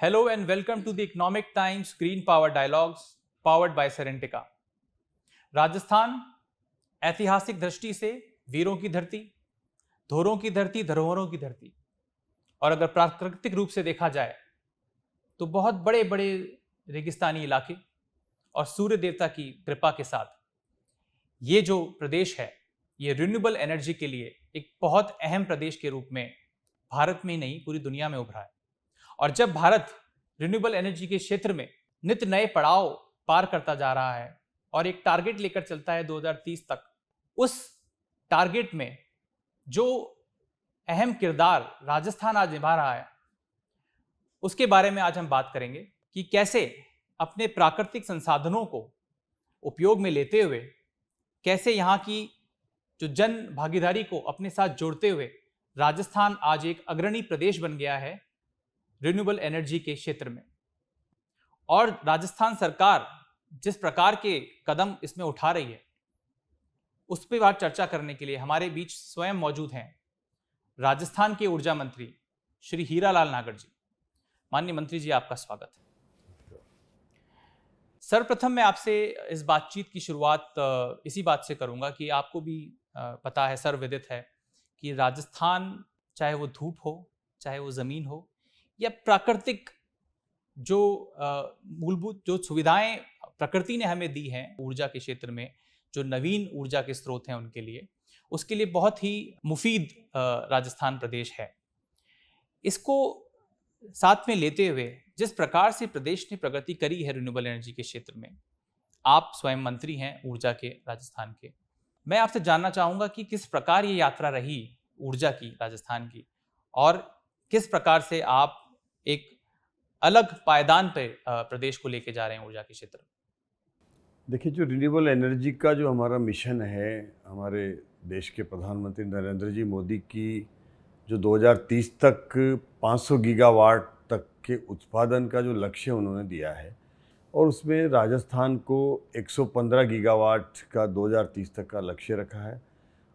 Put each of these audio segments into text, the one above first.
Hello and welcome to the Economic Times Green Power Dialogues powered by Serentica। Rajasthan ऐतिहासिक दृष्टि से वीरों की धरती, धोरों की धरती, धरोहरों की धरती, और अगर प्राकृतिक रूप से देखा जाए तो बहुत बड़े बड़े रेगिस्तानी इलाके और सूर्य देवता की कृपा के साथ ये जो प्रदेश है ये रिन्यूएबल एनर्जी के लिए एक बहुत अहम प्रदेश के रूप में भारत में ही नहीं पूरी दुनिया में उभरा है। और जब भारत रिन्यूएबल एनर्जी के क्षेत्र में नित्य नए पड़ाव पार करता जा रहा है और एक टारगेट लेकर चलता है 2030 तक, उस टारगेट में जो अहम किरदार राजस्थान आज निभा रहा है उसके बारे में आज हम बात करेंगे कि कैसे अपने प्राकृतिक संसाधनों को उपयोग में लेते हुए कैसे यहाँ की जो जन भागीदारी को अपने साथ जोड़ते हुए राजस्थान आज एक अग्रणी प्रदेश बन गया है रिन्यूएबल एनर्जी के क्षेत्र में। और राजस्थान सरकार जिस प्रकार के कदम इसमें उठा रही है उस पर बात चर्चा करने के लिए हमारे बीच स्वयं मौजूद हैं राजस्थान के ऊर्जा मंत्री श्री हीरालाल नागर जी। माननीय मंत्री जी, आपका स्वागत है। सर्वप्रथम मैं आपसे इस बातचीत की शुरुआत इसी बात से करूंगा कि आपको भी पता है, सर्वविदित है कि राजस्थान चाहे वो धूप हो, चाहे वो जमीन हो या प्राकृतिक जो मूलभूत जो सुविधाएं प्रकृति ने हमें दी हैं ऊर्जा के क्षेत्र में, जो नवीन ऊर्जा के स्रोत हैं उनके लिए, उसके लिए बहुत ही मुफीद राजस्थान प्रदेश है। इसको साथ में लेते हुए जिस प्रकार से प्रदेश ने प्रगति करी है रिन्यूएबल एनर्जी के क्षेत्र में, आप स्वयं मंत्री हैं ऊर्जा के राजस्थान के, मैं आपसे जानना चाहूँगा कि किस प्रकार ये यात्रा रही ऊर्जा की राजस्थान की और किस प्रकार से आप एक अलग पायदान पे प्रदेश को लेके जा रहे हैं ऊर्जा के क्षेत्र में। देखिए, जो रिन्यूएबल एनर्जी का जो हमारा मिशन है, हमारे देश के प्रधानमंत्री नरेंद्र जी मोदी की जो 2030 तक 500 गीगावाट तक के उत्पादन का जो लक्ष्य उन्होंने दिया है और उसमें राजस्थान को 115 गीगावाट का 2030 तक का लक्ष्य रखा है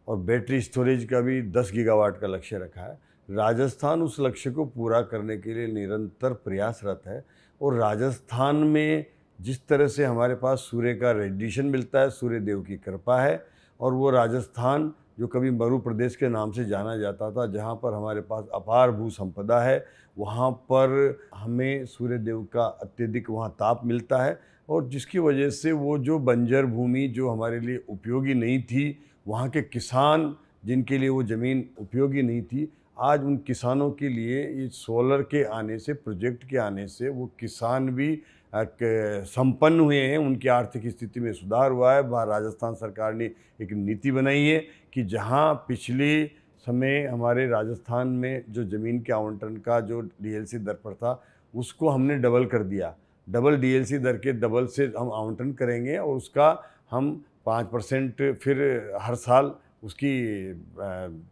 और बैटरी स्टोरेज का भी 10 गीगावाट का लक्ष्य रखा है। राजस्थान उस लक्ष्य को पूरा करने के लिए निरंतर प्रयासरत है और राजस्थान में जिस तरह से हमारे पास सूर्य का रेडिएशन मिलता है, सूर्य देव की कृपा है और वो राजस्थान जो कभी मरु प्रदेश के नाम से जाना जाता था, जहाँ पर हमारे पास अपार भू संपदा है, वहाँ पर हमें सूर्य देव का अत्यधिक वहाँ ताप मिलता है और जिसकी वजह से वो जो बंजर भूमि जो हमारे लिए उपयोगी नहीं थी, वहाँ के किसान जिनके लिए वो ज़मीन उपयोगी नहीं थी, आज उन किसानों के लिए ये सोलर के आने से, प्रोजेक्ट के आने से वो किसान भी संपन्न हुए हैं, उनकी आर्थिक स्थिति में सुधार हुआ है। राजस्थान सरकार ने एक नीति बनाई है कि जहां पिछले समय हमारे राजस्थान में जो ज़मीन के आवंटन का जो डीएलसी दर पर था उसको हमने डबल कर दिया। डबल डीएलसी दर के डबल से हम आवंटन करेंगे और उसका हम 5% फिर हर साल उसकी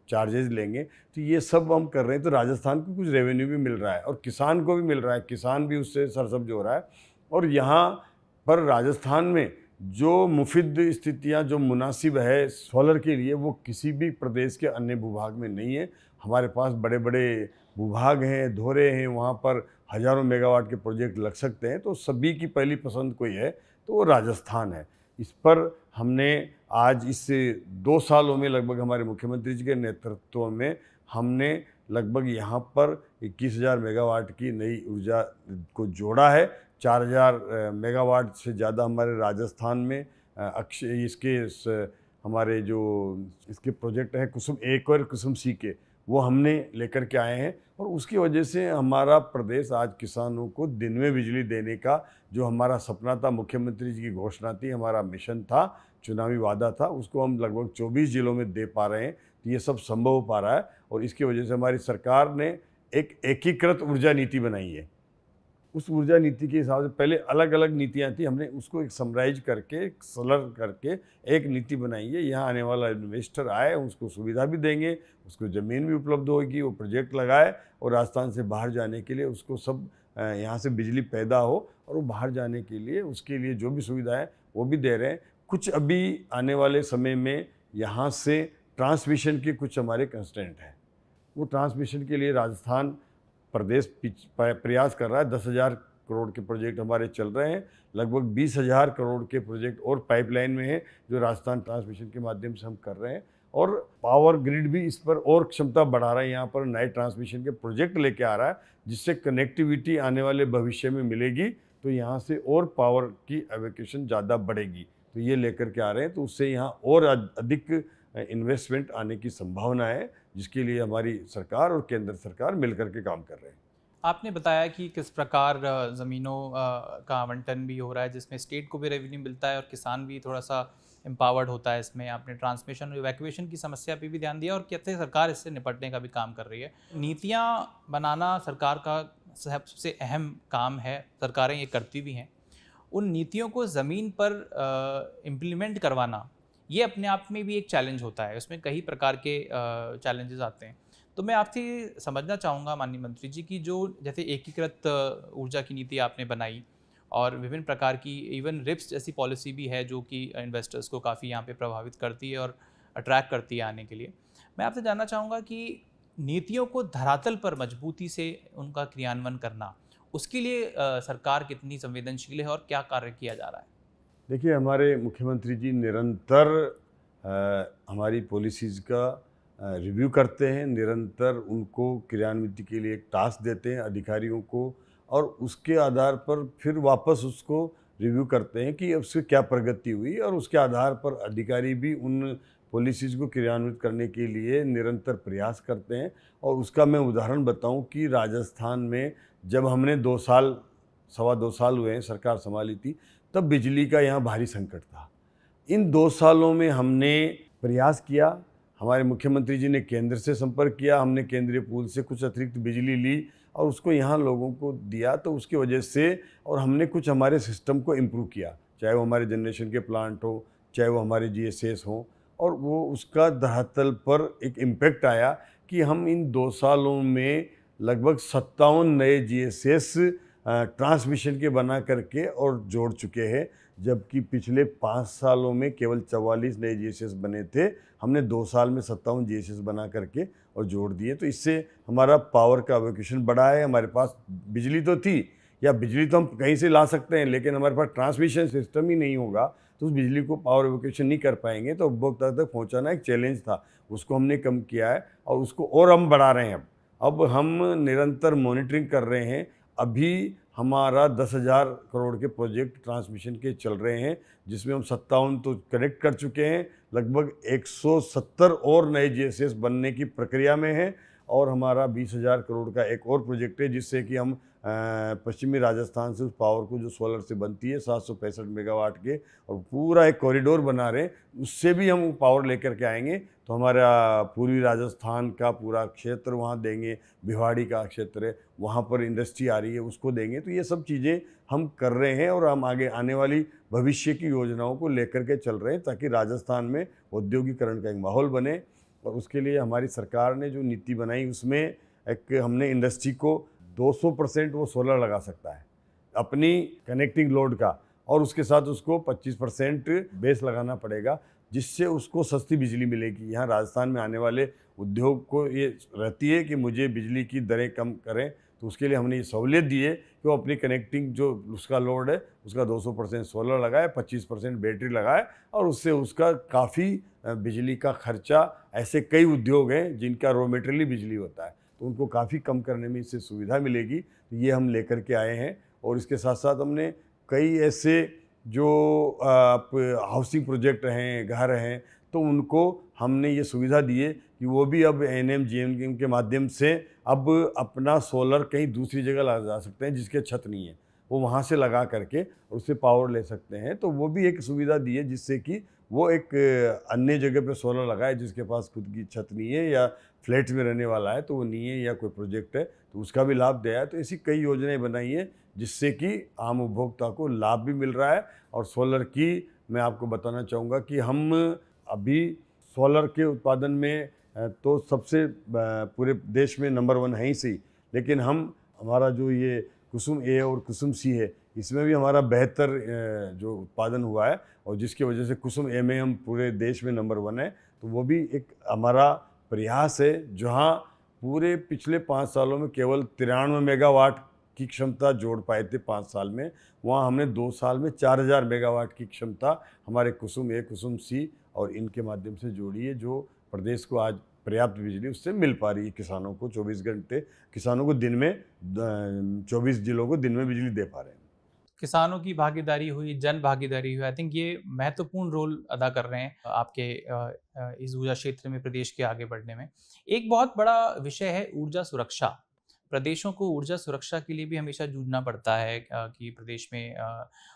चार्जेस लेंगे। तो ये सब हम कर रहे हैं, तो राजस्थान को कुछ रेवेन्यू भी मिल रहा है और किसान को भी मिल रहा है, किसान भी उससे सरसब्ज हो रहा है। और यहाँ पर राजस्थान में जो मुफीद स्थितियाँ जो मुनासिब है सोलर के लिए, वो किसी भी प्रदेश के अन्य भूभाग में नहीं है। हमारे पास बड़े बड़े भूभाग हैं, धोरे हैं, वहाँ पर हज़ारों मेगावाट के प्रोजेक्ट लग सकते हैं। तो सभी की पहली पसंद कोई है तो वो राजस्थान है। इस पर हमने आज इस 2 सालों में लगभग हमारे मुख्यमंत्री जी के नेतृत्व में हमने लगभग यहाँ पर 21,000 मेगावाट की नई ऊर्जा को जोड़ा है। 4,000 मेगावाट से ज़्यादा हमारे राजस्थान में हमारे जो इसके प्रोजेक्ट हैं कुसुम एक और कुसुम सी के, वो हमने लेकर के आए हैं और उसकी वजह से हमारा प्रदेश आज किसानों को दिन में बिजली देने का जो हमारा सपना था, मुख्यमंत्री जी की घोषणा थी, हमारा मिशन था, चुनावी वादा था, उसको हम लगभग 24 जिलों में दे पा रहे हैं। तो ये सब संभव हो पा रहा है और इसकी वजह से हमारी सरकार ने एक एकीकृत ऊर्जा नीति बनाई है। उस ऊर्जा नीति के हिसाब से पहले अलग अलग नीतियाँ थी, हमने उसको एक समराइज करके, सलर करके एक नीति बनाई है। यहाँ आने वाला इन्वेस्टर आए, उसको सुविधा भी देंगे, उसको ज़मीन भी उपलब्ध होगी, वो प्रोजेक्ट लगाए और राजस्थान से बाहर जाने के लिए उसको सब यहाँ से बिजली पैदा हो और वो बाहर जाने के लिए उसके लिए जो भी सुविधा है वो भी दे रहे हैं। कुछ अभी आने वाले समय में यहाँ से ट्रांसमिशन के कुछ हमारे कंस्ट्रेंट हैं, वो ट्रांसमिशन के लिए राजस्थान प्रदेश प्रयास कर रहा है। 10,000 करोड़ के प्रोजेक्ट हमारे चल रहे हैं, लगभग 20,000 करोड़ के प्रोजेक्ट और पाइपलाइन में हैं जो राजस्थान ट्रांसमिशन के माध्यम से हम कर रहे हैं। और पावर ग्रिड भी इस पर और क्षमता बढ़ा रहा है, यहाँ पर नए ट्रांसमिशन के प्रोजेक्ट लेके आ रहा है, जिससे कनेक्टिविटी आने वाले भविष्य में मिलेगी, तो यहाँ से और पावर की एवोक्यूशन ज़्यादा बढ़ेगी। तो ये लेकर के आ रहे हैं, तो उससे यहाँ और अधिक इन्वेस्टमेंट आने की संभावना है, जिसके लिए हमारी सरकार और केंद्र सरकार मिलकर के काम कर रहे हैं। आपने बताया कि किस प्रकार ज़मीनों का आवंटन भी हो रहा है, जिसमें स्टेट को भी रेवेन्यू मिलता है और किसान भी थोड़ा सा एम्पावर्ड होता है इसमें। आपने ट्रांसमिशन और इवैक्यूएशन की समस्या पे भी ध्यान दिया और कैसे सरकार इससे निपटने का भी काम कर रही है। नीतियाँ बनाना सरकार का सबसे अहम काम है, सरकारें ये करती भी हैं। उन नीतियों को ज़मीन पर इम्प्लीमेंट करवाना, ये अपने आप में भी एक चैलेंज होता है, उसमें कई प्रकार के चैलेंजेस आते हैं। तो मैं आपसे समझना चाहूँगा माननीय मंत्री जी की जो जैसे एकीकृत ऊर्जा की नीति आपने बनाई और विभिन्न प्रकार की इवन रिप्स जैसी पॉलिसी भी है जो कि इन्वेस्टर्स को काफ़ी यहाँ पे प्रभावित करती है और अट्रैक्ट करती है आने के लिए। मैं आपसे जानना चाहूँगा कि नीतियों को धरातल पर मजबूती से उनका क्रियान्वयन करना, उसके लिए सरकार कितनी संवेदनशील है और क्या कार्य किया जा रहा है? देखिए, हमारे मुख्यमंत्री जी निरंतर हमारी पॉलिसीज़ का रिव्यू करते हैं, निरंतर उनको क्रियान्वित के लिए एक टास्क देते हैं अधिकारियों को, और उसके आधार पर फिर वापस उसको रिव्यू करते हैं कि उससे क्या प्रगति हुई, और उसके आधार पर अधिकारी भी उन पॉलिसीज़ को क्रियान्वित करने के लिए निरंतर प्रयास करते हैं। और उसका मैं उदाहरण बताऊं कि राजस्थान में जब हमने 2 साल, सवा 2 साल हुए हैं सरकार संभाली थी, तब बिजली का यहाँ भारी संकट था। इन 2 सालों में हमने प्रयास किया, हमारे मुख्यमंत्री जी ने केंद्र से संपर्क किया, हमने केंद्रीय पूल से कुछ अतिरिक्त बिजली ली और उसको यहाँ लोगों को दिया, तो उसकी वजह से और हमने कुछ हमारे सिस्टम को इम्प्रूव किया, चाहे वो हमारे जनरेशन के प्लांट हो, चाहे वो हमारे GSS हों, और वो उसका धरातल पर एक इम्पैक्ट आया कि हम इन 2 सालों में लगभग 57 नए GSS ट्रांसमिशन के बना करके और जोड़ चुके हैं, जबकि पिछले 5 सालों में केवल 44 नए GSS बने थे। हमने 2 साल में 57 GSS बना करके और जोड़ दिए, तो इससे हमारा पावर का एवोक्यूशन बढ़ा है। हमारे पास बिजली तो थी, या बिजली तो हम कहीं से ला सकते हैं, लेकिन हमारे पास ट्रांसमिशन सिस्टम ही नहीं होगा तो उस बिजली को पावर एवोक्यूशन नहीं कर पाएंगे, तो उपभोक्ता तक पहुंचाना एक चैलेंज था, उसको हमने कम किया है और उसको और हम बढ़ा रहे हैं। अब हम निरंतर मॉनिटरिंग कर रहे हैं। अभी हमारा 10,000 करोड़ के प्रोजेक्ट ट्रांसमिशन के चल रहे हैं, जिसमें हम 57 तो कनेक्ट कर चुके हैं, लगभग 170 और नए GSS बनने की प्रक्रिया में है, और हमारा 20,000 करोड़ का एक और प्रोजेक्ट है, जिससे कि हम पश्चिमी राजस्थान से उस पावर को जो सोलर से बनती है 765 मेगावाट के, और पूरा एक कॉरिडोर बना रहे हैं, उससे भी हम पावर लेकर के आएंगे। तो हमारा पूर्वी राजस्थान का पूरा क्षेत्र वहाँ देंगे, भिवाड़ी का क्षेत्र है, वहाँ पर इंडस्ट्री आ रही है, उसको देंगे। तो ये सब चीज़ें हम कर रहे हैं और हम आगे आने वाली भविष्य की योजनाओं को लेकर के चल रहे हैं, ताकि राजस्थान में औद्योगिकरण का एक माहौल बने। और उसके लिए हमारी सरकार ने जो नीति बनाई, उसमें एक हमने इंडस्ट्री को 200% वो सोलर लगा सकता है अपनी कनेक्टिंग लोड का, और उसके साथ उसको 25% बेस लगाना पड़ेगा, जिससे उसको सस्ती बिजली मिलेगी। यहाँ राजस्थान में आने वाले उद्योग को ये रहती है कि मुझे बिजली की दरें कम करें, तो उसके लिए हमने ये सहूलियत दी है कि वो अपनी कनेक्टिंग जो उसका लोड है उसका 200% सोलर लगाए, 25% बैटरी लगाए, और उससे उसका काफ़ी बिजली का खर्चा, ऐसे कई उद्योग हैं जिनका रॉ मटेरियल ही बिजली होता है, तो उनको काफ़ी कम करने में इससे सुविधा मिलेगी। तो ये हम लेकर के आए हैं। और इसके साथ साथ हमने कई ऐसे जो हाउसिंग प्रोजेक्ट हैं, घर हैं, तो उनको हमने ये सुविधा दी है कि वो भी अब NMGM के माध्यम से अब अपना सोलर कहीं दूसरी जगह लगा सकते हैं जिसके छत नहीं है, वो वहाँ से लगा करके उससे पावर ले सकते हैं। तो वो भी एक सुविधा दी है, जिससे कि वो एक अन्य जगह पे सोलर लगाए जिसके पास खुद की छत नहीं है या फ्लैट में रहने वाला है तो वो नहीं है, या कोई प्रोजेक्ट है तो उसका भी लाभ दिया है। तो ऐसी कई योजनाएं बनाई है जिससे कि आम उपभोक्ता को लाभ भी मिल रहा है। और सोलर की मैं आपको बताना चाहूँगा कि हम अभी सोलर के उत्पादन में तो सबसे पूरे देश में नंबर 1 है ही सही, लेकिन हमारा जो ये कुसुम A और कुसुम C है, इसमें भी हमारा बेहतर जो उत्पादन हुआ है, और जिसकी वजह से कुसुम A में हम पूरे देश में नंबर 1 है। तो वो भी एक हमारा प्रयास है, जहाँ पूरे पिछले 5 सालों में केवल 93 मेगावाट की क्षमता जोड़ पाए थे 5 साल में। वहाँ हमने 2 साल में 4000 मेगावाट की क्षमता हमारे कुसुम ए, कुसुम सी और इनके माध्यम से जोड़ी है, जो प्रदेश को आज पर्याप्त बिजली उससे मिल पा रही है। किसानों को 24 घंटे, किसानों को दिन में 24 जिलों को दिन में बिजली दे पा रहे हैं। किसानों की भागीदारी हुई, जन भागीदारी हुई, आई थिंक ये महत्वपूर्ण रोल अदा कर रहे हैं आपके इस ऊर्जा क्षेत्र में प्रदेश के आगे बढ़ने में। एक बहुत बड़ा विषय है ऊर्जा सुरक्षा। प्रदेशों को ऊर्जा सुरक्षा के लिए भी हमेशा जूझना पड़ता है कि प्रदेश में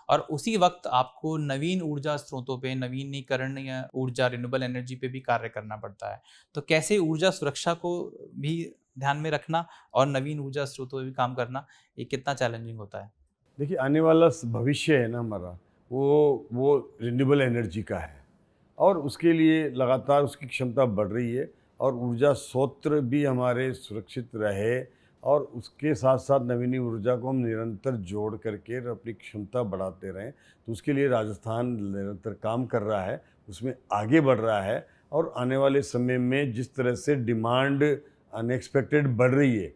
और उसी वक्त आपको नवीन ऊर्जा स्रोतों पे, नवीनीकरणीय ऊर्जा, रिन्यूएबल एनर्जी पे भी कार्य करना पड़ता है। तो कैसे ऊर्जा सुरक्षा को भी ध्यान में रखना और नवीन ऊर्जा स्रोतों पे भी काम करना, ये कितना चैलेंजिंग होता है? देखिए, आने वाला भविष्य है ना हमारा, वो रिन्यूएबल एनर्जी का है और उसके लिए लगातार उसकी क्षमता बढ़ रही है और ऊर्जा स्रोत भी हमारे सुरक्षित रहे और उसके साथ साथ नवीनी ऊर्जा को हम निरंतर जोड़ करके अपनी क्षमता बढ़ाते रहें। तो उसके लिए राजस्थान निरंतर काम कर रहा है, उसमें आगे बढ़ रहा है और आने वाले समय में जिस तरह से डिमांड अनएक्सपेक्टेड बढ़ रही है,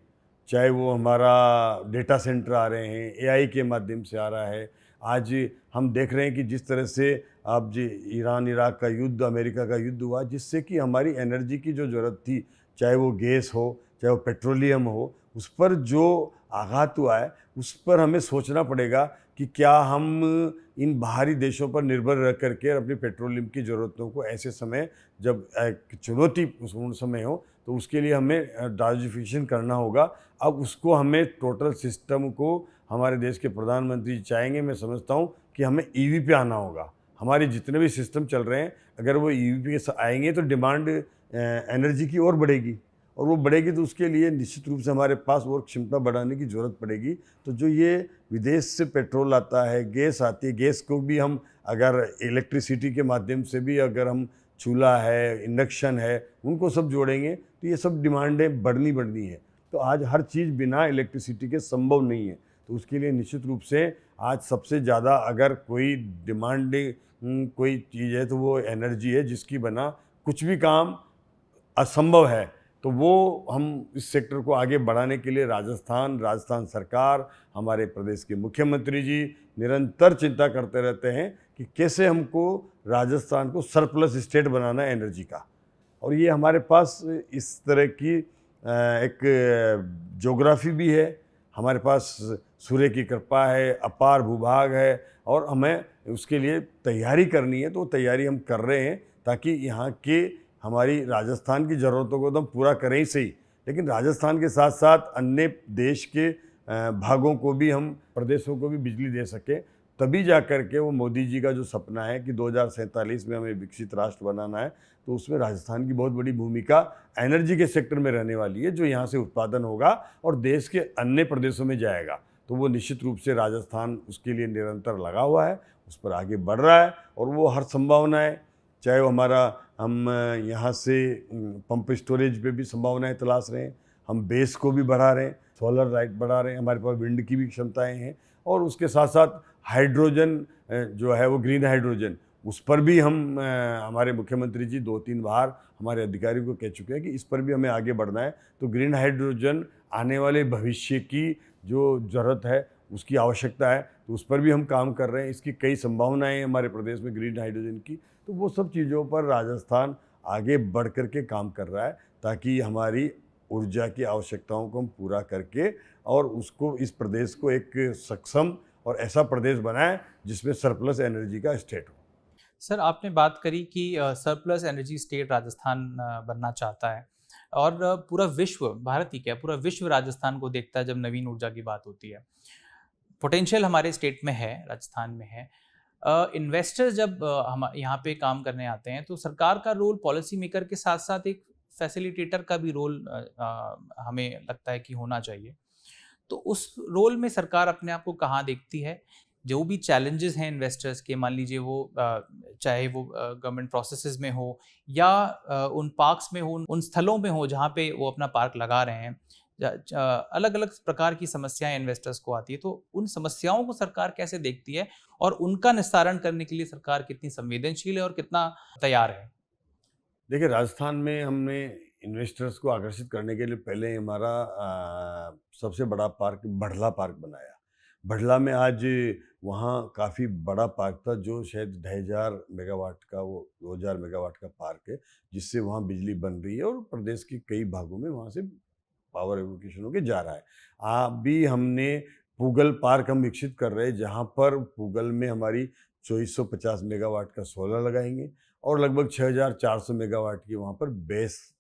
चाहे वो हमारा डेटा सेंटर आ रहे हैं, एआई के माध्यम से आ रहा है। आज हम देख रहे हैं कि जिस तरह से अब जी ईरान इराक का युद्ध, अमेरिका का युद्ध हुआ, जिससे कि हमारी एनर्जी की जो ज़रूरत थी, चाहे वो गैस हो, चाहे वो पेट्रोलियम हो, उस पर जो आघात हुआ है, उस पर हमें सोचना पड़ेगा कि क्या हम इन बाहरी देशों पर निर्भर रह करके अपनी पेट्रोलियम की ज़रूरतों को ऐसे समय जब एक चुनौतीपूर्ण समय हो, तो उसके लिए हमें डाइवर्सिफिकेशन करना होगा। अब उसको हमें टोटल सिस्टम को हमारे देश के प्रधानमंत्री चाहेंगे, मैं समझता हूँ कि हमें ईवी पे आना होगा। हमारे जितने भी सिस्टम चल रहे हैं, अगर वो ईवी पे आएंगे तो डिमांड एनर्जी की और बढ़ेगी और वो बढ़ेगी तो उसके लिए निश्चित रूप से हमारे पास और क्षमता बढ़ाने की ज़रूरत पड़ेगी। तो जो ये विदेश से पेट्रोल आता है, गैस आती है, गैस को भी हम अगर इलेक्ट्रिसिटी के माध्यम से भी अगर हम चूल्हा है, इंडक्शन है, उनको सब जोड़ेंगे तो ये सब डिमांडें बढ़नी है। तो आज हर चीज़ बिना इलेक्ट्रिसिटी के संभव नहीं है। तो उसके लिए निश्चित रूप से आज सबसे ज़्यादा अगर कोई डिमांडिंग कोई चीज़ है तो वो एनर्जी है, जिसकी बिना कुछ भी काम असंभव है। तो वो हम इस सेक्टर को आगे बढ़ाने के लिए राजस्थान सरकार, हमारे प्रदेश के मुख्यमंत्री जी निरंतर चिंता करते रहते हैं कि कैसे हमको राजस्थान को सरप्लस स्टेट बनाना है एनर्जी का। और ये हमारे पास इस तरह की एक ज्योग्राफी भी है, हमारे पास सूर्य की कृपा है, अपार भूभाग है और हमें उसके लिए तैयारी करनी है। तो वो तैयारी हम कर रहे हैं ताकि यहाँ के हमारी राजस्थान की ज़रूरतों को तो हम पूरा करें ही सही, लेकिन राजस्थान के साथ साथ अन्य देश के भागों को भी, हम प्रदेशों को भी बिजली दे सकें। तभी जा कर के वो मोदी जी का जो सपना है कि 2047 में हमें विकसित राष्ट्र बनाना है, तो उसमें राजस्थान की बहुत बड़ी भूमिका एनर्जी के सेक्टर में रहने वाली है, जो यहाँ से उत्पादन होगा और देश के अन्य प्रदेशों में जाएगा। तो वो निश्चित रूप से राजस्थान उसके लिए निरंतर लगा हुआ है, उस पर आगे बढ़ रहा है और वो हर संभावनाएँ, चाहे वो हम यहाँ से पंप स्टोरेज पे भी संभावनाएं तलाश रहे हैं, हम बेस को भी बढ़ा रहे हैं, सोलर लाइट बढ़ा रहे हैं, हमारे पास विंड की भी क्षमताएं हैं और उसके साथ साथ हाइड्रोजन जो है वो ग्रीन हाइड्रोजन, उस पर भी हम हमारे मुख्यमंत्री जी 2-3 बार हमारे अधिकारियों को कह चुके हैं कि इस पर भी हमें आगे बढ़ना है। तो ग्रीन हाइड्रोजन आने वाले भविष्य की जो ज़रूरत है, उसकी आवश्यकता है, तो उस पर भी हम काम कर रहे हैं। इसकी कई संभावनाएँ हैं हमारे प्रदेश में ग्रीन हाइड्रोजन की। तो वो सब चीज़ों पर राजस्थान आगे बढ़ कर के काम कर रहा है ताकि हमारी ऊर्जा की आवश्यकताओं को हम पूरा करके और उसको, इस प्रदेश को एक सक्षम और ऐसा प्रदेश बनाएं जिसमें सरप्लस एनर्जी का स्टेट हो। सर, आपने बात करी कि सरप्लस एनर्जी स्टेट राजस्थान बनना चाहता है और पूरा विश्व, भारत ही क्या पूरा विश्व राजस्थान को देखता है जब नवीन ऊर्जा की बात होती है। पोटेंशियल हमारे स्टेट में है, राजस्थान में है। इन्वेस्टर्स जब हम यहाँ पे काम करने आते हैं तो सरकार का रोल पॉलिसी मेकर के साथ साथ एक फैसिलिटेटर का भी रोल हमें लगता है कि होना चाहिए। तो उस रोल में सरकार अपने आप को कहाँ देखती है? जो भी चैलेंजेस हैं इन्वेस्टर्स के, मान लीजिए वो चाहे वो गवर्नमेंट प्रोसेसेस में हो या उन पार्क्स में हो, उन स्थलों में हो जहाँ पे वो अपना पार्क लगा रहे हैं, अलग अलग प्रकार की समस्याएं इन्वेस्टर्स को आती है। तो उन समस्याओं को सरकार कैसे देखती है और उनका निस्तारण करने के लिए सरकार कितनी संवेदनशील है और कितना तैयार है? देखिए, राजस्थान में हमने इन्वेस्टर्स को आकर्षित करने के लिए पहले हमारा सबसे बड़ा पार्क बढ़ला पार्क बनाया। बढ़ला में आज वहाँ काफ़ी बड़ा पार्क था, जो शायद 2,500 मेगावाट का, वो 2,000 मेगावाट का पार्क है, जिससे वहाँ बिजली बन रही है और प्रदेश के कई भागों में वहाँ से पावर एवोकेशन होके जा रहा है। अभी हमने पूगल पार्क हम विकसित कर रहे हैं, जहाँ पर पूगल में हमारी 2450 मेगावाट का सोलर लगाएंगे और लगभग 6,400 मेगावाट की वहाँ पर बेस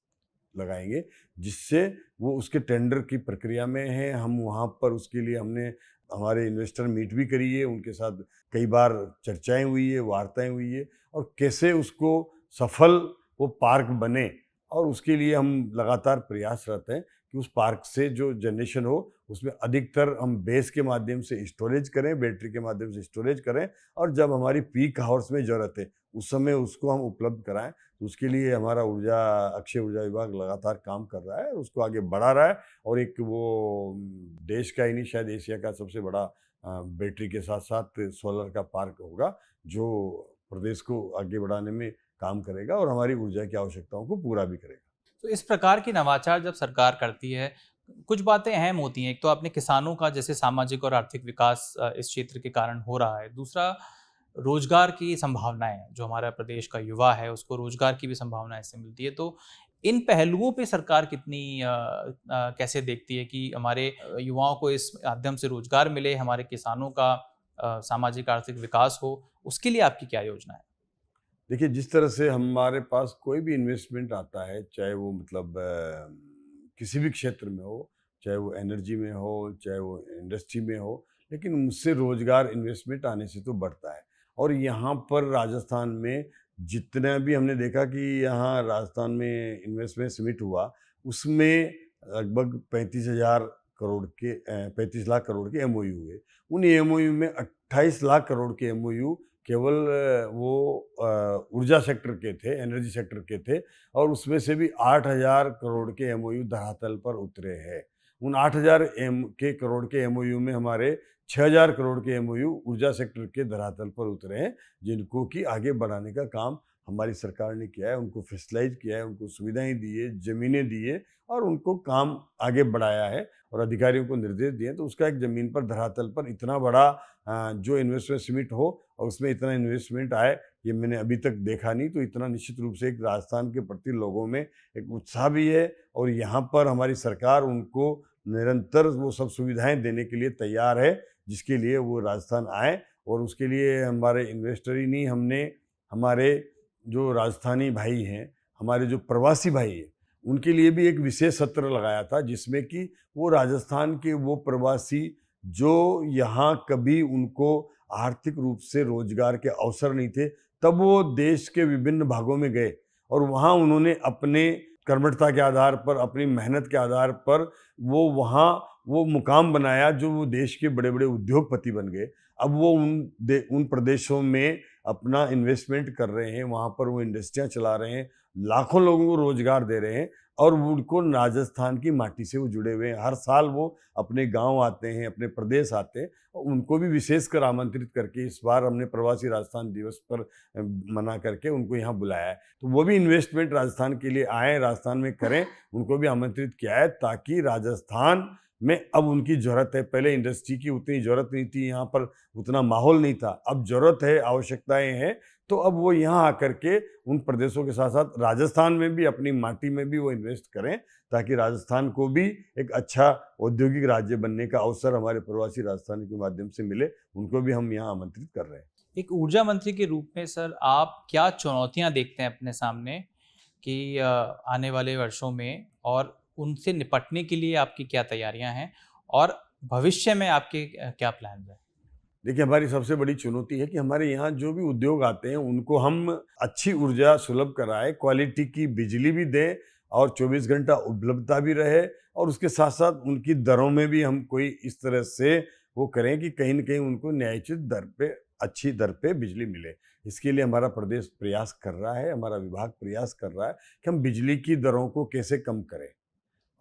लगाएंगे, जिससे वो उसके टेंडर की प्रक्रिया में है। हम वहाँ पर उसके लिए हमने हमारे इन्वेस्टर मीट भी करी है, उनके साथ कई बार चर्चाएं हुई है, वार्ताएं हुई है, और कैसे उसको सफल वो पार्क बने, और उसके लिए हम लगातार प्रयासरत हैं कि उस पार्क से जो जनरेशन हो उसमें अधिकतर हम बेस के माध्यम से स्टोरेज करें, बैटरी के माध्यम से स्टोरेज करें, और जब हमारी पीक आवर्स में ज़रूरत है उस समय उसको हम उपलब्ध कराएं। तो उसके लिए हमारा अक्षय ऊर्जा विभाग लगातार काम कर रहा है, उसको आगे बढ़ा रहा है, और एक वो देश का ही नहीं, शायद एशिया का सबसे बड़ा बैटरी के साथ साथ सोलर का पार्क होगा, जो प्रदेश को आगे बढ़ाने में काम करेगा और हमारी ऊर्जा की आवश्यकताओं को पूरा भी करेगा। तो इस प्रकार की नवाचार जब सरकार करती है, कुछ बातें अहम होती हैं। एक तो आपने किसानों का जैसे सामाजिक और आर्थिक विकास इस क्षेत्र के कारण हो रहा है। दूसरा, रोजगार की संभावनाएं, जो हमारा प्रदेश का युवा है उसको रोजगार की भी संभावना इससे मिलती है। तो इन पहलुओं पे सरकार कितनी कैसे देखती है कि हमारे युवाओं को इस माध्यम से रोजगार मिले, हमारे किसानों का सामाजिक आर्थिक विकास हो, उसके लिए आपकी क्या योजना है? देखिए, जिस तरह से हमारे पास कोई भी इन्वेस्टमेंट आता है, चाहे वो मतलब किसी भी क्षेत्र में हो, चाहे वो एनर्जी में हो, चाहे वो इंडस्ट्री में हो, लेकिन उससे रोजगार इन्वेस्टमेंट आने से तो बढ़ता है। और यहाँ पर राजस्थान में जितना भी हमने देखा कि यहाँ राजस्थान में इन्वेस्टमेंट समिट हुआ, उसमें लगभग 35 लाख करोड़ के एमओयू हुए। उन एमओयू में 28 लाख करोड़ के एमओयू केवल वो ऊर्जा सेक्टर के थे, एनर्जी सेक्टर के थे, और उसमें से भी 8,000 करोड़ के एमओयू धरातल पर उतरे हैं। उन 8,000 करोड़ के एमओयू में हमारे 6,000 करोड़ के एमओयू ऊर्जा सेक्टर के धरातल पर उतरे हैं, जिनको कि आगे बढ़ाने का काम हमारी सरकार ने किया है, उनको फैसिलाइज किया है, उनको सुविधाएं दी है, ज़मीनें दी है, और उनको काम आगे बढ़ाया है और अधिकारियों को निर्देश दिए। तो उसका एक ज़मीन पर, धरातल पर इतना बड़ा जो इन्वेस्टमेंट समिट हो और उसमें इतना इन्वेस्टमेंट आए, ये मैंने अभी तक देखा नहीं। तो इतना निश्चित रूप से एक राजस्थान के प्रति लोगों में एक उत्साह भी है, और यहाँ पर हमारी सरकार उनको निरंतर वो सब सुविधाएं देने के लिए तैयार है, जिसके लिए वो राजस्थान आए। और उसके लिए हमारे इन्वेस्टर ही नहीं, हमने हमारे जो राजस्थानी भाई हैं, हमारे जो प्रवासी भाई हैं, उनके लिए भी एक विशेष सत्र लगाया था, जिसमें कि वो राजस्थान के वो प्रवासी जो यहाँ कभी उनको आर्थिक रूप से रोजगार के अवसर नहीं थे, तब वो देश के विभिन्न भागों में गए और वहाँ उन्होंने अपने कर्मठता के आधार पर, अपनी मेहनत के आधार पर वो वहाँ वो मुकाम बनाया, जो वो देश के बड़े बड़े उद्योगपति बन गए। अब वो उन प्रदेशों में अपना इन्वेस्टमेंट कर रहे हैं, वहाँ पर वो इंडस्ट्रियाँ चला रहे हैं, लाखों लोगों को रोजगार दे रहे हैं, और उनको राजस्थान की माटी से वो जुड़े हुए हैं। हर साल वो अपने गांव आते हैं, अपने प्रदेश आते हैं, और उनको भी विशेषकर आमंत्रित करके इस बार हमने प्रवासी राजस्थान दिवस पर मना करके उनको यहाँ बुलाया है। तो वो भी इन्वेस्टमेंट राजस्थान के लिए आए, राजस्थान में करें, उनको भी आमंत्रित किया है, ताकि राजस्थान में अब उनकी ज़रूरत है। पहले इंडस्ट्री की उतनी ज़रूरत नहीं थी, यहाँ पर उतना माहौल नहीं था, अब ज़रूरत है, आवश्यकताएं हैं। तो अब वो यहाँ आकर के उन प्रदेशों के साथ साथ राजस्थान में भी, अपनी माटी में भी वो इन्वेस्ट करें, ताकि राजस्थान को भी एक अच्छा औद्योगिक राज्य बनने का अवसर हमारे प्रवासी राजस्थानी के माध्यम से मिले। उनको भी हम यहाँ आमंत्रित कर रहे हैं। एक ऊर्जा मंत्री के रूप में सर, आप क्या चुनौतियां देखते हैं अपने सामने कि आने वाले वर्षों में, और उनसे निपटने के लिए आपकी क्या तैयारियां हैं, और भविष्य में आपके क्या प्लान हैं? देखिए, हमारी सबसे बड़ी चुनौती है कि हमारे यहाँ जो भी उद्योग आते हैं उनको हम अच्छी ऊर्जा सुलभ कराएं, क्वालिटी की बिजली भी दें, और 24 घंटा उपलब्धता भी रहे, और उसके साथ साथ उनकी दरों में भी हम कोई इस तरह से वो करें कि कहीं न कहीं उनको न्यायोचित दर पे, अच्छी दर पे बिजली मिले। इसके लिए हमारा प्रदेश प्रयास कर रहा है, हमारा विभाग प्रयास कर रहा है कि हम बिजली की दरों को कैसे कम करें।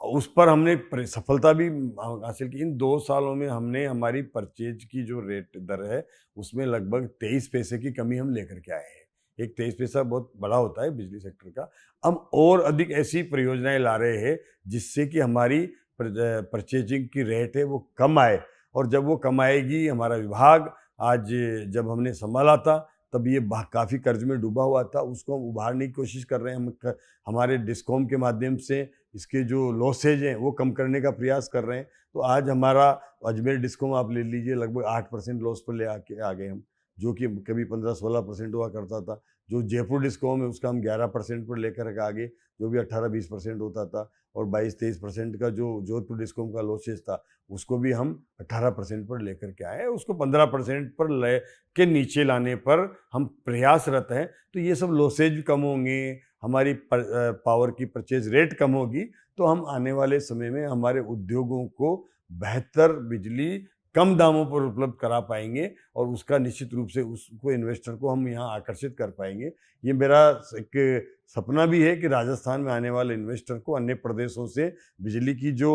उस पर हमने सफलता भी हासिल की। इन 2 सालों में हमने हमारी परचेज की जो रेट दर है, उसमें लगभग 23 पैसे की कमी हम लेकर के आए हैं। एक 23 पैसा बहुत बड़ा होता है बिजली सेक्टर का। हम और अधिक ऐसी परियोजनाएं ला रहे हैं जिससे कि हमारी परचेजिंग की रेट है वो कम आए, और जब वो कम आएगी, हमारा विभाग आज जब हमने संभाला था तब ये काफ़ी कर्ज में डूबा हुआ था, उसको हम उभारने की कोशिश कर रहे हैं। हमारे डिस्कॉम के माध्यम से इसके जो लॉसेज हैं वो कम करने का प्रयास कर रहे हैं। तो आज हमारा अजमेर डिस्कॉम आप ले लीजिए, लगभग 8% लॉस पर ले आके आ गए हम, जो कि कभी 15-16% हुआ करता था। जो जयपुर डिस्कॉम है उसका हम 11% पर लेकर के आ गए, जो भी 18-20% होता था। और 22-23% का जो जोधपुर डिस्कॉम का लॉसेज था उसको भी हम 18% पर लेकर के आए, उसको 15% पर ले के नीचे लाने पर हम प्रयासरत हैं। तो ये सब लॉसेज कम होंगे, हमारी पावर की परचेज रेट कम होगी, तो हम आने वाले समय में हमारे उद्योगों को बेहतर बिजली कम दामों पर उपलब्ध करा पाएंगे, और उसका निश्चित रूप से उसको इन्वेस्टर को हम यहाँ आकर्षित कर पाएंगे। ये मेरा एक सपना भी है कि राजस्थान में आने वाले इन्वेस्टर को अन्य प्रदेशों से बिजली की जो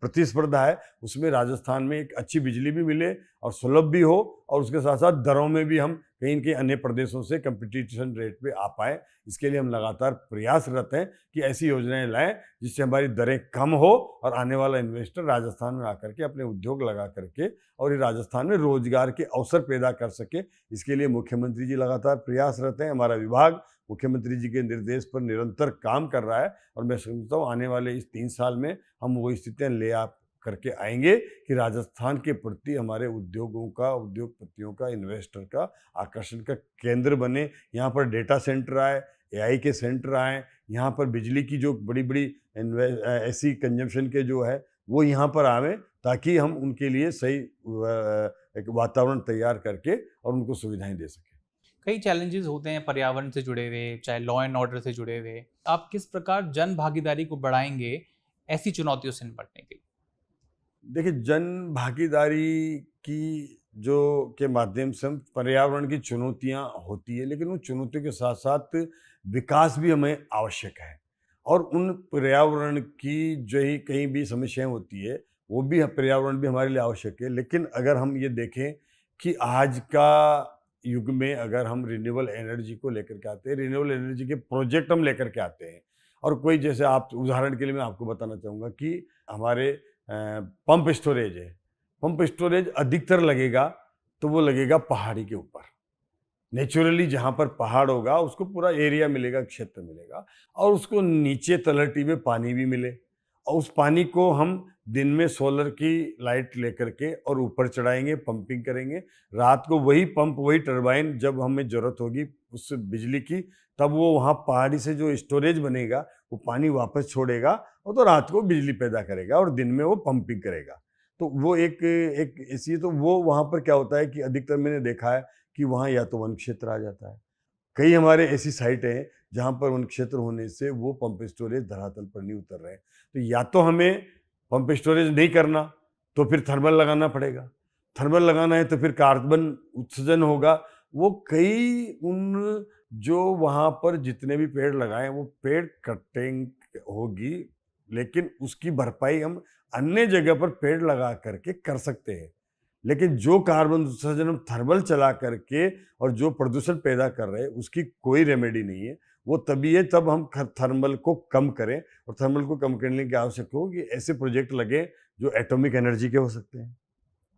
प्रतिस्पर्धा है उसमें राजस्थान में एक अच्छी बिजली भी मिले और सुलभ भी हो, और उसके साथ साथ दरों में भी हम कहीं न कहीं अन्य प्रदेशों से कंपटीशन रेट पे आ पाए। इसके लिए हम लगातार प्रयासरत हैं कि ऐसी योजनाएं लाएं जिससे हमारी दरें कम हो और आने वाला इन्वेस्टर राजस्थान में आकर के अपने उद्योग लगा करके और ये राजस्थान में रोजगार के अवसर पैदा कर सके। इसके लिए मुख्यमंत्री जी लगातार प्रयासरत हैं। हमारा विभाग मुख्यमंत्री जी के निर्देश पर निरंतर काम कर रहा है, और मैं समझता हूँ आने वाले इस 3 साल में हम वो स्थितियाँ ले आ करके आएंगे कि राजस्थान के प्रति हमारे उद्योगों का, उद्योगपतियों का, इन्वेस्टर का आकर्षण का केंद्र बने। यहाँ पर डेटा सेंटर आए, एआई के सेंटर आए, यहाँ पर बिजली की जो बड़ी बड़ी ऐसी कंजम्पशन के जो है वो यहाँ पर आवे, ताकि हम उनके लिए सही एक वातावरण तैयार करके और उनको सुविधाएं दे सकें। कई चैलेंजेस होते हैं पर्यावरण से जुड़े हुए, चाहे लॉ एंड ऑर्डर से जुड़े हुए। आप किस प्रकार जन भागीदारी को बढ़ाएंगे ऐसी चुनौतियों से निपटने के लिए? देखिए, जन भागीदारी की जो के माध्यम से हम पर्यावरण की चुनौतियाँ होती है, लेकिन उन चुनौतियों के साथ साथ विकास भी हमें आवश्यक है, और उन पर्यावरण की जो ही कहीं भी समस्याएं होती है वो भी पर्यावरण भी हमारे लिए आवश्यक है। लेकिन अगर हम ये देखें कि आज का युग में अगर हम रिन्यूएबल एनर्जी को लेकर के आते हैं, रिन्यूएबल एनर्जी के प्रोजेक्ट हम लेकर के आते हैं, और कोई जैसे आप उदाहरण के लिए मैं आपको बताना चाहूँगा कि हमारे पंप स्टोरेज है। पंप स्टोरेज अधिकतर लगेगा तो वो लगेगा पहाड़ी के ऊपर। नेचुरली जहाँ पर पहाड़ होगा उसको पूरा एरिया मिलेगा, क्षेत्र मिलेगा, और उसको नीचे तलहटी में पानी भी मिले, और उस पानी को हम दिन में सोलर की लाइट लेकर के और ऊपर चढ़ाएंगे, पंपिंग करेंगे। रात को वही पंप, वही टरबाइन जब हमें ज़रूरत होगी उस बिजली की, तब वो वहाँ पहाड़ी से जो स्टोरेज बनेगा वो पानी वापस छोड़ेगा, और तो रात को बिजली पैदा करेगा और दिन में वो पंपिंग करेगा। तो वो एक एक ऐसी, तो वो वहाँ पर क्या होता है कि अधिकतर मैंने देखा है कि वहाँ या तो वन क्षेत्र आ जाता है। कई हमारे ऐसी साइट हैं जहाँ पर वन क्षेत्र होने से वो पंप स्टोरेज धरातल पर नहीं उतर रहे हैं। तो या तो हमें पंप स्टोरेज नहीं करना तो फिर थर्मल लगाना पड़ेगा। थर्मल लगाना है तो फिर कार्बन उत्सर्जन होगा। वो कई उन जो वहाँ पर जितने भी पेड़ लगाए वो पेड़ कटिंग होगी, लेकिन उसकी भरपाई हम अन्य जगह पर पेड़ लगा करके कर सकते हैं। लेकिन जो कार्बन उत्सर्जन हम थर्मल चला करके और जो प्रदूषण पैदा कर रहे हैं उसकी कोई रेमेडी नहीं है। वो तभी है तब हम थर्मल को कम करें, और थर्मल को कम करने की आवश्यकता हो कि ऐसे प्रोजेक्ट लगे जो एटॉमिक एनर्जी के हो सकते हैं,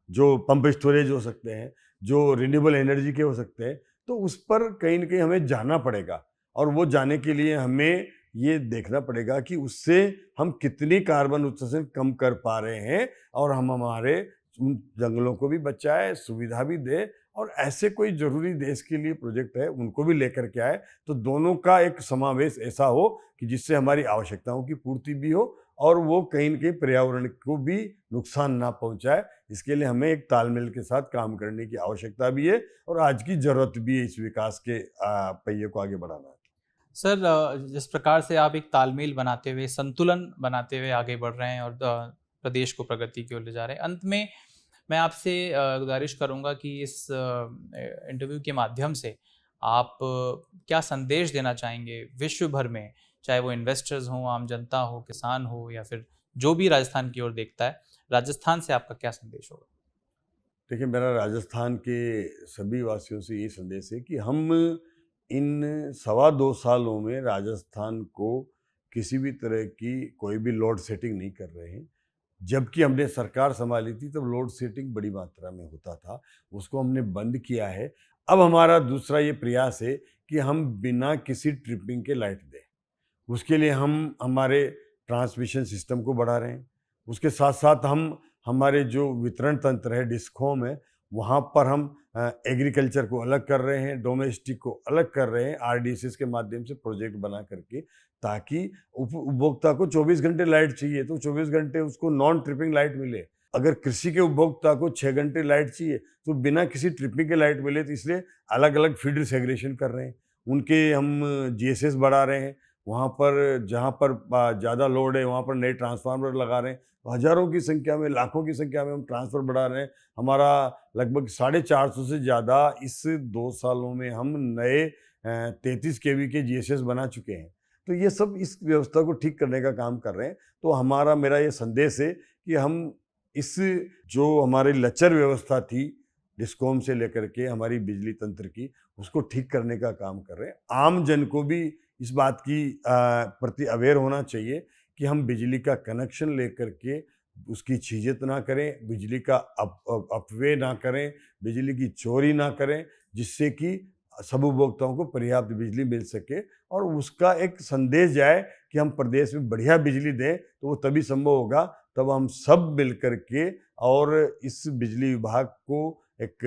जो पंप स्टोरेज हो सकते हैं, जो रिन्यूएबल एनर्जी के हो सकते हैं। तो उस पर कहीं न कहीं हमें जाना पड़ेगा, और वो जाने के लिए हमें ये देखना पड़ेगा कि उससे हम कितनी कार्बन उत्सर्जन कम कर पा रहे हैं, और हम हमारे उन जंगलों को भी बचाए, सुविधा भी दे, और ऐसे कोई ज़रूरी देश के लिए प्रोजेक्ट है उनको भी लेकर के आए, तो दोनों का एक समावेश ऐसा हो कि जिससे हमारी आवश्यकताओं की पूर्ति भी हो और वो कहीं न कहीं पर्यावरण को भी नुकसान ना पहुँचाए। इसके लिए हमें एक तालमेल के साथ काम करने की आवश्यकता भी है, और आज की ज़रूरत भी है इस विकास के पहिए को आगे बढ़ाना है। सर, जिस प्रकार से आप एक तालमेल बनाते हुए, संतुलन बनाते हुए आगे बढ़ रहे हैं और प्रदेश को प्रगति की ओर ले जा रहे हैं, अंत में मैं आपसे गुजारिश करूंगा कि इस इंटरव्यू के माध्यम से आप क्या संदेश देना चाहेंगे विश्व भर में, चाहे वो इन्वेस्टर्स हों, आम जनता हो, किसान हो, या फिर जो भी राजस्थान की ओर देखता है, राजस्थान से आपका क्या संदेश होगा? देखिए, मेरा राजस्थान के सभी वासियों से ये संदेश है कि हम इन 2.25 सालों में राजस्थान को किसी भी तरह की कोई भी लोड सेटिंग नहीं कर रहे हैं। जबकि हमने सरकार संभाली थी तब लोड सेटिंग बड़ी मात्रा में होता था, उसको हमने बंद किया है। अब हमारा दूसरा ये प्रयास है कि हम बिना किसी ट्रिपिंग के लाइट दें। उसके लिए हम हमारे ट्रांसमिशन सिस्टम को बढ़ा रहे हैं। उसके साथ साथ हम हमारे जो वितरण तंत्र है, डिस्कॉम है, वहाँ पर हम एग्रीकल्चर को अलग कर रहे हैं, डोमेस्टिक को अलग कर रहे हैं, आरडीसीएस के माध्यम से प्रोजेक्ट बना करके, ताकि उपभोक्ता को 24 घंटे लाइट चाहिए तो 24 घंटे उसको नॉन ट्रिपिंग लाइट मिले। अगर कृषि के उपभोक्ता को 6 घंटे लाइट चाहिए तो बिना किसी ट्रिपिंग के लाइट मिले। तो इसलिए अलग अलग फीडर सेग्रेगेशन कर रहे हैं, उनके हम जीएसएस बढ़ा रहे हैं। वहाँ पर जहाँ पर ज़्यादा लोड है वहाँ पर नए ट्रांसफार्मर लगा रहे हैं। हज़ारों की संख्या में, लाखों की संख्या में हम ट्रांसफ़र बढ़ा रहे हैं। हमारा लगभग 450 से ज़्यादा इस 2 सालों में हम नए 33 केवी के जीएसएस बना चुके हैं। तो ये सब इस व्यवस्था को ठीक करने का काम कर रहे हैं। तो मेरा ये संदेश है कि हम इस जो हमारी लचर व्यवस्था थी डिस्कॉम से लेकर के हमारी बिजली तंत्र की, उसको ठीक करने का काम कर रहे हैं। आम जन को भी इस बात की प्रति अवेयर होना चाहिए कि हम बिजली का कनेक्शन लेकर के उसकी छीजत ना करें, बिजली का अपव्यय ना करें, बिजली की चोरी ना करें, जिससे कि सब उपभोक्ताओं को पर्याप्त बिजली मिल सके और उसका एक संदेश जाए कि हम प्रदेश में बढ़िया बिजली दें। तो वो तभी संभव होगा तब हम सब मिल कर के और इस बिजली विभाग को एक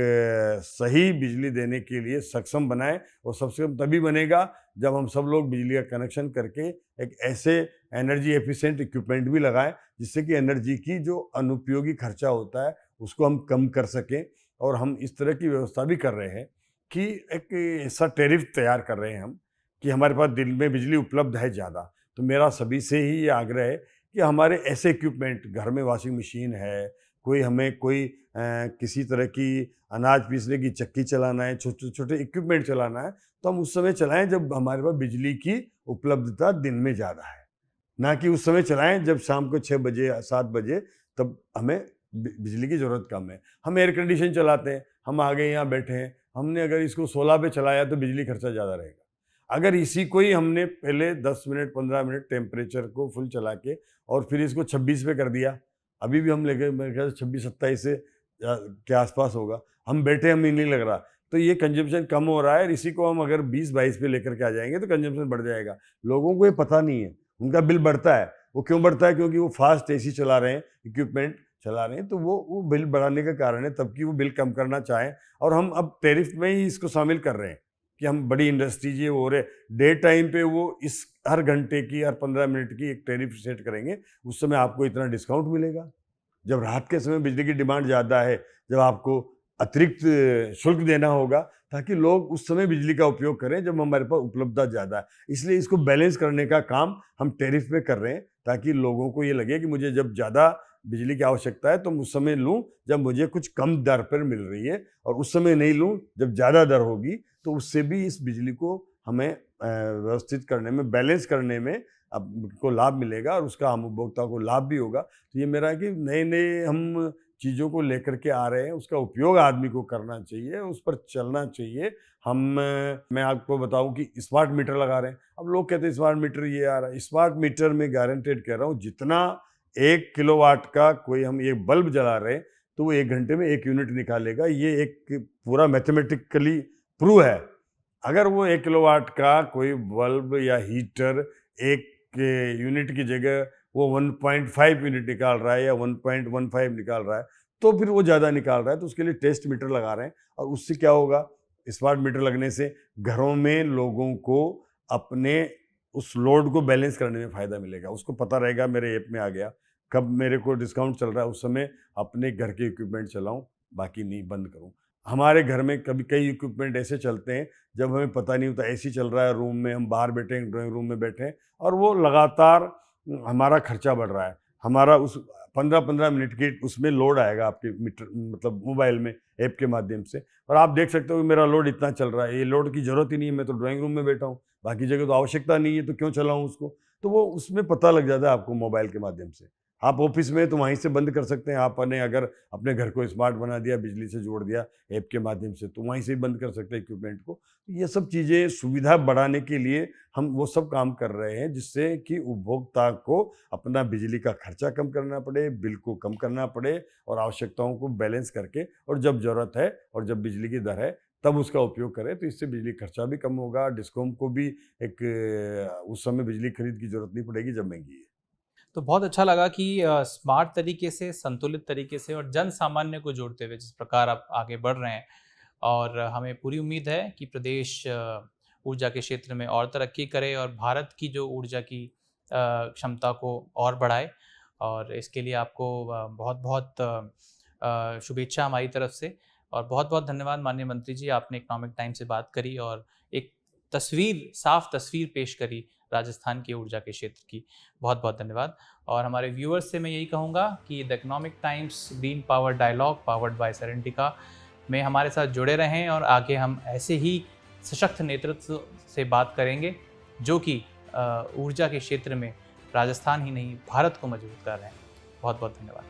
सही बिजली देने के लिए सक्षम बनाएं। और सबसे तभी बनेगा जब हम सब लोग बिजली का कनेक्शन करके एक ऐसे एनर्जी एफिशिएंट इक्विपमेंट भी लगाएं जिससे कि एनर्जी की जो अनुपयोगी खर्चा होता है उसको हम कम कर सकें। और हम इस तरह की व्यवस्था भी कर रहे हैं कि एक ऐसा टैरिफ तैयार कर रहे हैं हम कि हमारे पास दिन में बिजली उपलब्ध है ज़्यादा। तो मेरा सभी से ही ये आग्रह है कि हमारे ऐसे इक्विपमेंट, घर में वॉशिंग मशीन है, कोई किसी तरह की अनाज पीसने की चक्की चलाना है, छोटे छोटे इक्विपमेंट चलाना है, तो हम उस समय चलाएं जब हमारे पास बिजली की उपलब्धता दिन में ज़्यादा है, ना कि उस समय चलाएं जब शाम को 6 बजे 7 बजे, तब हमें बिजली की ज़रूरत कम है। हम एयर कंडीशन चलाते हैं, हम आगे यहाँ बैठे हैं, हमने अगर इसको 16 पे चलाया तो बिजली खर्चा ज़्यादा रहेगा। अगर इसी को ही हमने पहले 10 मिनट 15 मिनट टेम्परेचर को फुल चला के और फिर इसको 26 पे कर दिया, अभी भी हम लेके मेरे ख्याल से 26-27 से के आसपास होगा, हम बैठे, हमें नहीं लग रहा, तो ये कंजम्पशन कम हो रहा है। और इसी को हम अगर 20-22 पे लेकर के आ जाएंगे तो कंजम्पशन बढ़ जाएगा। लोगों को ये पता नहीं है, उनका बिल बढ़ता है। वो क्यों बढ़ता है? क्योंकि वो फास्ट एसी चला रहे हैं, इक्विपमेंट चला रहे हैं, तो वो बिल बढ़ाने का कारण है। तब कि वो बिल कम करना चाहें और हम अब टैरिफ में ही इसको शामिल कर रहे हैं कि हम बड़ी इंडस्ट्रीज ये हो रहे डे टाइम पे वो इस हर घंटे की, हर 15 मिनट की एक टैरिफ सेट करेंगे, उस समय आपको इतना डिस्काउंट मिलेगा। जब रात के समय बिजली की डिमांड ज़्यादा है, जब आपको अतिरिक्त शुल्क देना होगा ताकि लोग उस समय बिजली का उपयोग करें जब हमारे पास उपलब्धता ज़्यादा है। इसलिए इसको बैलेंस करने का काम हम टैरिफ में कर रहे हैं ताकि लोगों को ये लगे कि मुझे जब ज़्यादा बिजली की आवश्यकता है तो उस समय लूँ जब मुझे कुछ कम दर पर मिल रही है, और उस समय नहीं लूँ जब ज़्यादा दर होगी। तो उससे भी इस बिजली को हमें व्यवस्थित करने में, बैलेंस करने में अब को लाभ मिलेगा और उसका आम उपभोक्ता को लाभ भी होगा। तो ये मेरा है कि नए नए हम चीज़ों को लेकर के आ रहे हैं, उसका उपयोग आदमी को करना चाहिए, उस पर चलना चाहिए। मैं आपको बताऊं कि स्मार्ट मीटर लगा रहे हैं। अब लोग कहते हैं स्मार्ट मीटर ये आ रहा है, स्मार्ट मीटर में गारंटेड कह रहा हूँ, जितना 1 किलोवाट का कोई हम ये बल्ब जला रहे हैं तो वो 1 घंटे में 1 यूनिट निकालेगा। ये एक पूरा मैथमेटिकली प्रूव है। अगर वो 1 किलोवाट का कोई बल्ब या हीटर 1 यूनिट की जगह वो 1.5 यूनिट निकाल रहा है या 1.15 निकाल रहा है, तो फिर वो ज़्यादा निकाल रहा है। तो उसके लिए टेस्ट मीटर लगा रहे हैं। और उससे क्या होगा? स्मार्ट मीटर लगने से घरों में लोगों को अपने उस लोड को बैलेंस करने में फ़ायदा मिलेगा। उसको पता रहेगा मेरे ऐप में आ गया, कब मेरे को डिस्काउंट चल रहा है, उस समय अपने घर के इक्विपमेंट चलाऊँ, बाकी नहीं बंद करूँ। हमारे घर में कभी कई इक्विपमेंट ऐसे चलते हैं जब हमें पता नहीं होता, एसी चल रहा है रूम में, हम बाहर बैठे हैं, ड्राइंग रूम में बैठे हैं, और वो लगातार हमारा खर्चा बढ़ रहा है। हमारा उस 15-15 मिनट की उसमें लोड आएगा आपके मीटर, मतलब मोबाइल में ऐप के माध्यम से, और आप देख सकते हो कि मेरा लोड इतना चल रहा है। ये लोड की ज़रूरत ही नहीं है, मैं तो ड्राइंग रूम में बैठा हूँ, बाकी जगह तो आवश्यकता नहीं है, तो क्यों चलाऊँ उसको? तो वो उसमें पता लग जाता है आपको मोबाइल के माध्यम से। आप ऑफिस में तो वहीं से बंद कर सकते हैं, आपने अगर अपने घर को स्मार्ट बना दिया, बिजली से जोड़ दिया ऐप के माध्यम से, तो वहीं से ही बंद कर सकते हैं इक्विपमेंट को। ये सब चीज़ें सुविधा बढ़ाने के लिए हम वो सब काम कर रहे हैं, जिससे कि उपभोक्ता को अपना बिजली का खर्चा कम करना पड़े, बिल को कम करना पड़े और आवश्यकताओं को बैलेंस करके, और जब ज़रूरत है और जब बिजली की दर है तब उसका उपयोग करें। तो इससे बिजली खर्चा भी कम होगा, डिस्कॉम को भी एक उस समय बिजली खरीद की ज़रूरत नहीं पड़ेगी जब महंगी है। तो बहुत अच्छा लगा कि स्मार्ट तरीके से, संतुलित तरीके से और जन सामान्य को जोड़ते हुए जिस प्रकार आप आगे बढ़ रहे हैं, और हमें पूरी उम्मीद है कि प्रदेश ऊर्जा के क्षेत्र में और तरक्की करे और भारत की जो ऊर्जा की क्षमता को और बढ़ाए। और इसके लिए आपको बहुत बहुत शुभेच्छा हमारी तरफ से, और बहुत बहुत धन्यवाद माननीय मंत्री जी, आपने इकोनॉमिक टाइम से बात करी और एक साफ तस्वीर पेश करी राजस्थान की ऊर्जा के क्षेत्र की। बहुत बहुत धन्यवाद। और हमारे व्यूअर्स से मैं यही कहूँगा कि the Economic Times green power dialogue powered by Serentica में हमारे साथ जुड़े रहें, और आगे हम ऐसे ही सशक्त नेतृत्व से बात करेंगे जो कि ऊर्जा के क्षेत्र में राजस्थान ही नहीं भारत को मजबूत कर रहे हैं। बहुत बहुत धन्यवाद।